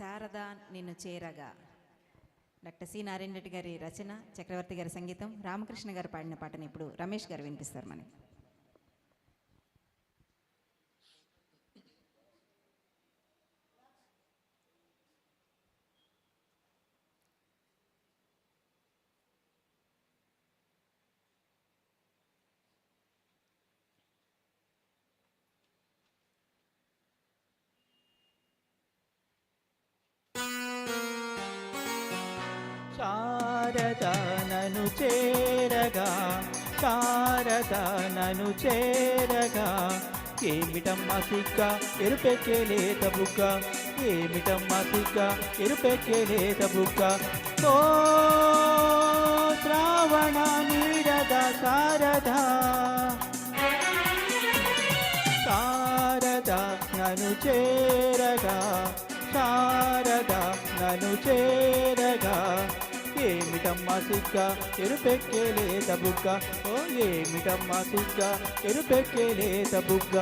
శారద నిన్ను చేరగా. Doctor C Narayana Reddy గారి రచన, చక్రవర్తి గారి సంగీతం, రామకృష్ణ గారు పాడిన పాటని ఇప్పుడు రమేష్ గారు వినిపిస్తారు మనకి. శారద నను చేరగా, శారద నను చేరగా, ఏమిటమ్మ సిగ్గ ఎరుపెక్కే లేత బుగ్గ, ఏమిటమ్మ సిగ్గ ఎరుపెక్కే లేత బుగ్గ. ఓ శ్రావణ నీరద శారద, శారద నను చేరగా, శారద నను చేరగా, ఏమిటమ్మ సిగ్గ ఎరుపెక్కే లేత బుగ్గ, ఓ ఏమిటమ్మ సిగ్గ ఎరుపెక్కే లేత బుగ్గ.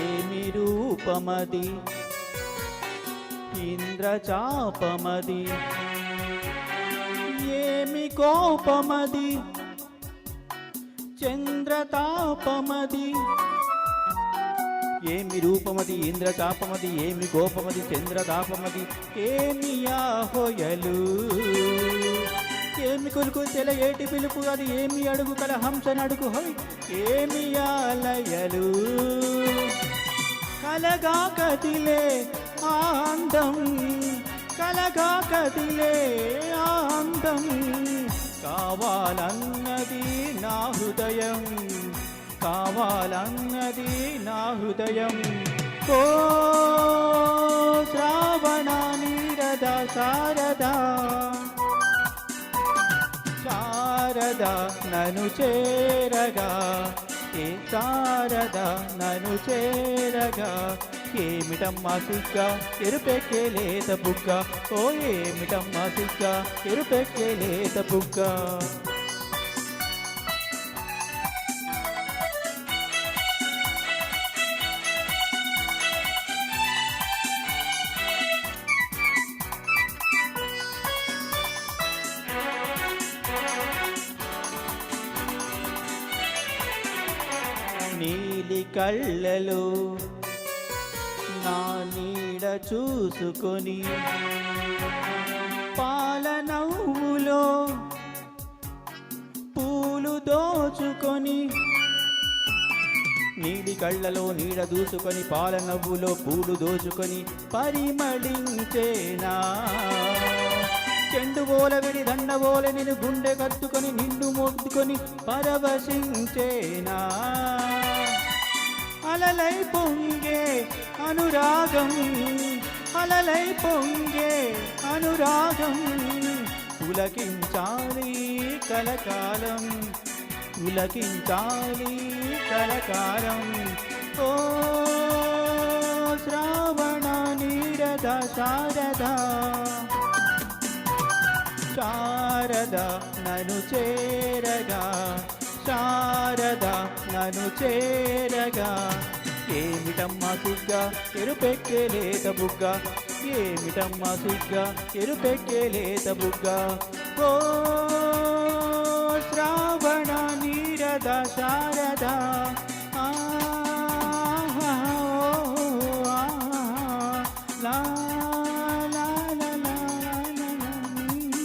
ఏమి రూపమది ఇంద్రచాపమది, ఏమి కోపమది చంద్రతాపమది, ఏమి రూపమది ఇంద్రచాపమది, ఏమి కోపమది చంద్రతాపమది, ఏమి ఆహోయలు, ఏమి కొలుకు తెల ఏటి పిలుపు, అది ఏమి అడుగు కల హంస నడుగు హోయ్, ఏమి ఆలయలు, కలగా కదిలే ఆందం, కలగా కదిలే ఆందం, కావాలన్నది నా హృదయం, కావాలన్నది నా హృదయం. ఓ శ్రావణ నీరద శారద, శారద నను చేరగా, ఏ శారద నను చేరగా, ఏమిటమ్మ సిగ్గ ఎరుపెక్కే లేత బుగ్గ, ఓ ఏమిటమ్మ సిగ్గ ఎరుపెక్కే లేత బుగ్గ. నీలి కళ్ళలో నా నీడ చూసుకొని, పాల నవ్వులో పూలు దోచుకొని, నీలి కళ్ళలో నీడ దూసుకొని, పాల నవ్వులో పూలు దోచుకొని, పరిమళించేనా చెండుబోల విడి దండబోల నిన్ను గుండె కత్తుకొని, నిన్ను మొత్తుకొని పరవశించేనా, అలలై పొంగే అనురాగం, అలలై పొంగే అనురాగం, పులకించాలి కలకాలం, పులకించాలి కలకాలం. ఓ శ్రావణ నీరద శారద, శారద నను చేరగా, శారద నను చేరగా, ఏమిటమ్మ సిగ్గ ఎరుపెక్కే లేత బుగ్గ, ఏమిటమ్మ సిగ్గ ఎరుపెక్కే లేత బుగ్గ. ఓ శ్రావణ నీరద శారద.